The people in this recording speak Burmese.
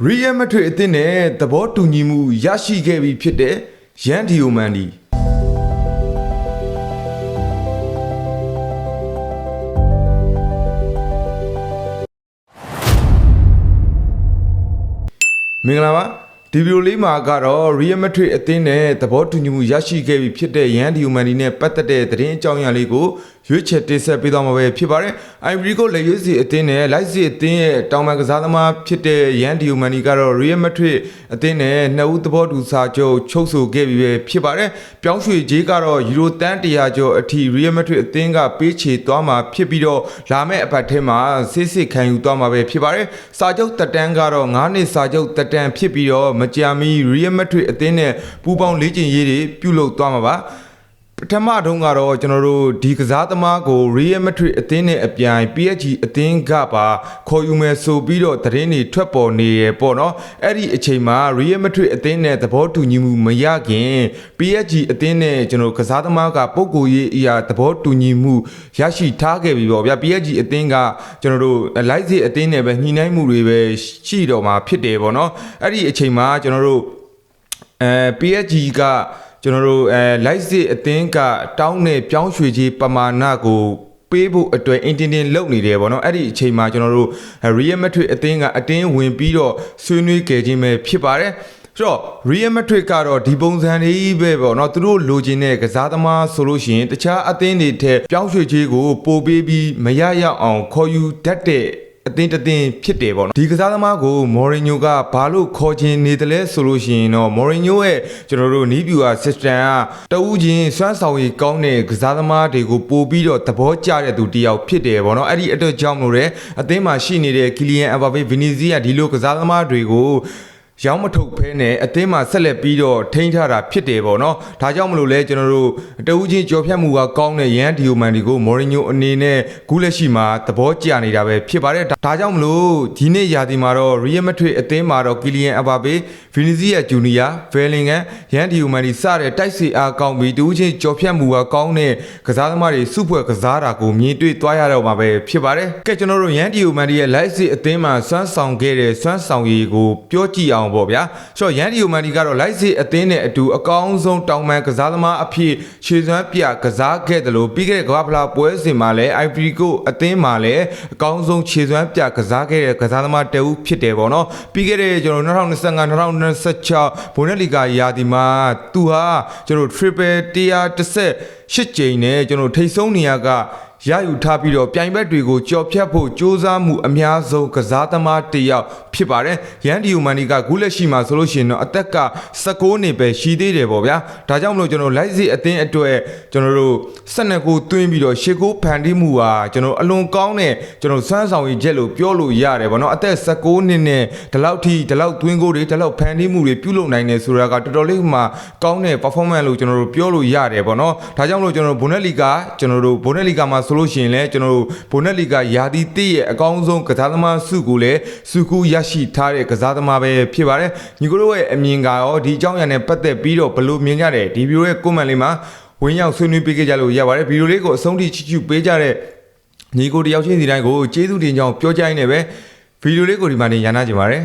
Real Madrid အသင်းနဲ့သဘောတူညီမှုရရှိခဲ့ပြီဖြစ်တဲ့ရန်ဒီယိုမန်ဒီမင်္ဂလာပါဒီဗီဒီယိုလေးမှာကတော့ Real Madrid အသင်းနဲ့သဘောတူညီမှုရရှိခဲ့ပြီဖြစ်တဲ့ရန်ဒီယိုမန်ဒီနဲ့ပတ်သက်တဲ့သတင်းအကြောင်းအရာလေးကိုရွေးချယ်တင်ဆက်ပေးသွားမှာပဲဖြစ်ပါတယ်။ Ivory Coast လက်ရွေးစီအသင်းနဲ့လိုက်စီအသင်းရဲ့တောင်ပံကစားသမားဖြစ်တဲ့ရန်ဒီယိုမန်ဒီကတော့ Real Madrid အသင်းနဲ့နှစ်ဦးသဘောတူစာချုပ်ချုပ်ဆိုခဲ့ပြီပဲဖြစ်ပါတယ်။ပြောင်းရွှေ့ကြေးကတော့ယူရိုတန်100ကျော်အထိ Real Madrid အသင်းကပေးချေသွားမှာဖြစ်ပြီးတော့လာမယ့်အပတ်ထဲမှာစစ်ခံယူသွားမှာပဲဖြစ်ပါတယ်။စာချုပ်တက်တန်းကတော့9နှစ်စာချုပ်တက်တန်းဖြစ်ပြီးတော့မကြာမီ Real Madrid အသင်းနဲ့ပူးပေါင်းလေ့ကျင့်ရေးတွေပြုလုပ်သွားမှာပါ။ပထမတုန်းကတော့ကျွန်တော်တို့ဒီကစားသမားကို Real Madrid အသင်းနဲ့အပြိုင် PSG အသင်းကပါခေါ်ယူမယ်ဆိုပြီးတော့သတင်းတွေထွက်ပေါ်နေရပေါ့နော်အဲ့ဒီအချိန်မှာ Real Madrid အသင်းနဲ့သဘောတူညီမှုမရခင် PSG အသင်းနဲ့ကျွန်တော်ကစားသမားကပုံကိုရေးအရာသဘောတူညီမှုရရှိထားခဲ့ပြီပေါ့ဗျာ PSG အသင်းကကျွန်တော်တို့လိုက်စီအသင်းနဲ့ပဲညှိနှိုင်းမှုတွေပဲရှိတော့မှာဖြစ်တယ်ပေါ့နော်အဲ့ဒီအချိန်မှာကျွန်တော်တို့PSG ကကျွန်တော်တို့လိုက်စစ်အသင်းကတောင်းတဲ့ပြောင်းရွှေ့ခြင်းပမာဏကိုပေးဖို့အတွက်အင်တင်လုပ်နေတယ်ပေါ့နော်အဲ့ဒီအချိန်မှာကျွန်တော်တို့ Real Madrid အသင်းကအတင်းဝင်ပြီးတော့ဆွေးနွေးကြခြင်းပဲဖြစ်ပါတယ်ဆိုတော့ Real Madrid ကတော့ဒီပုံစံလေးပဲပေါ့နော်သူတို့လိုချင်တဲ့ကစားသမားဆိုလို့ရှိရင်တခြားအသင်းတွေထက်ပြောင်းရွှေ့ခြင်းကိုပိုပေးပြီးမရရအောင်ခေါ်ယူတတ်တဲ့အသင်းဖြစ်တယ်ပေါ့နော်ဒီကစားသမားကိုမော်ရီညိုကဘာလို့ခေါ်ချင်နေတယ်လဲဆိုလို့ရှိရင်တော့မော်ရီညိုရဲ့ကျွန်တော်တို့နီးဗျူဟာ system ကတဦးချင်းစွမ်းဆောင်ရည်ကောင်းတဲ့ကစားသမားတွေကိုပို့ပြီးတော့သဘောကျတဲ့သူတယောက်ဖြစ်တယ်ပေါ့နော်အဲ့ဒီအတွက်ကြောင့်မလို့တဲ့အသင်းမှာရှိနေတဲ့ကီလီယန်အမ်ဘာပေဗီနီစီယာဒီလိုကစားသမားတွေကိုရောင်းမထုတ်ဖဲနဲ့အသင်းမှာဆက်လက်ပြီးတော့ထိန်းထားတာဖြစ်တယ်ပေါ့နော်ဒါကြောင့်မလို့လဲကျွန်တော်တို့တဦးချင်းကြော်ဖြတ်မှုကကောင်းတဲ့ရန်ဒီယိုမန်ဒီကိုမော်ရီညိုအနေနဲ့ခုလက်ရှိမှာသဘောကျနေတာပဲဖြစ်ပါတယ်ဒါကြောင့်မလို့ဒီနေ့ရာသီမှာတော့ Real Madrid အသင်းမှာတော့ကီလီယန်အမ်ဘာပေဗီနီစီယာဂျူနီယာဗယ်လင်ဂန်ရန်ဒီယိုမန်ဒီစတဲ့တိုက်စီအားကောင်းပြီးတဦးချင်းကြော်ဖြတ်မှုကကောင်းတဲ့ကစားသမားတွေစုဖွဲ့ကစားတာကိုမြင်တွေ့သွားရတော့မှာပဲဖြစ်ပါတယ်ကဲကျွန်တော်တို့ရန်ဒီယိုမန်ဒီရဲ့ live စစ်အသင်းမှာစွမ်းဆောင်ခဲ့တဲ့စွမ်းဆောင်ရည်ကိုပြောကြည့်အောင်ပေါ့ဗျာဆိုတော့ရန်ဒီယိုမန်ဒီကတော့လိုက်စီအသင်းနဲ့အတူအကောင်းဆုံးတောင်ပံကစားသမားအဖြစ်ခြေစွမ်းပြကစားခဲ့တယ်လို့ပြီးခဲ့တဲ့ကမ္ဘာဖလားပွဲစဉ်မှာလည်း Ivory Coast အသင်းမှာလည်းအကောင်းဆုံးခြေစွမ်းပြကစားခဲ့တဲ့ကစားသမားတဦးဖြစ်တယ်ပေါ့နော်ပြီးခဲ့တဲ့ကျွန်တော်2025-2026ဘွန်ဒက်လီဂါရာသီမှာသူဟာကျွန်တော် triple 118ကြိမ်နဲ့ကျွန်တော်ထိတ်ဆုံးနေရကရယူထားပြီးတော့ပြိုင်ဘက်တွေကိုကြော်ဖြတ်ဖို့စ조사မှုအများဆုံးကစားသမားတစ်ယောက်ဖြစ်ပါတယ်ရန်ဒီယိုမန်ဒီကခုလက်ရှိမှာဆိုလို့ရှိရင်တော့အသက်က16နှစ်ပဲရှိသေးတယ်ပေါ့ဗျာဒါကြောင့်မလို့ကျွန်တော်လိုက်စီအသင်းအတွက်ကျွန်တော်တို့12ကိုသွင်းပြီးတော့ရှေ့ကိုဖန်တီးမှုဟာကျွန်တော်အလွန်ကောင်းတဲ့ကျွန်တော်စွမ်းဆောင်ရည်ချက်လို့ပြောလို့ရတယ်ပေါ့နော်အသက်16နှစ်နဲ့ဒီလောက်သွင်းကိုတွေဒီလောက်ဖန်တီးမှုတွေပြုလုပ်နိုင်တယ်ဆိုတာကတော်တော်လေးမှကောင်းတဲ့ performance လို့ကျွန်တော်တို့ပြောလို့ရတယ်ပေါ့နော်ဒါကြောင့်မလို့ကျွန်တော်ဘွန်ဒက်လီဂါမှာဆိုလို့ရှိရင်လည်းကျွန်တော်တို့ဘွန်ဒက်လီဂါယာတီတစ်ရဲ့အကောင်းဆုံးကစားသမားစုကိုလည်းစုကူရရှိထားတဲ့ကစားသမားပဲဖြစ်ပါတယ်ညီကိုတို့ရဲ့အမြင်ကရောဒီအကြောင်းအရာနဲ့ပတ်သက်ပြီးတော့ဘယ်လိုမြင်ကြတယ်ဒီဗီဒီယိုရဲ့ comment လေးမှာဝင်ရောက်ဆွေးနွေးပေးကြလို့ရပါတယ်ဗီဒီယိုလေးကိုအဆုံးထိချစ်ချူပေးကြတဲ့ညီကိုတယောက်ချင်းစီတိုင်းကိုကျေးဇူးတင်ကြောင်းပြောကြရင်းနဲ့ပဲဗီဒီယိုလေးကိုဒီမှာနေရနာကြပါတယ်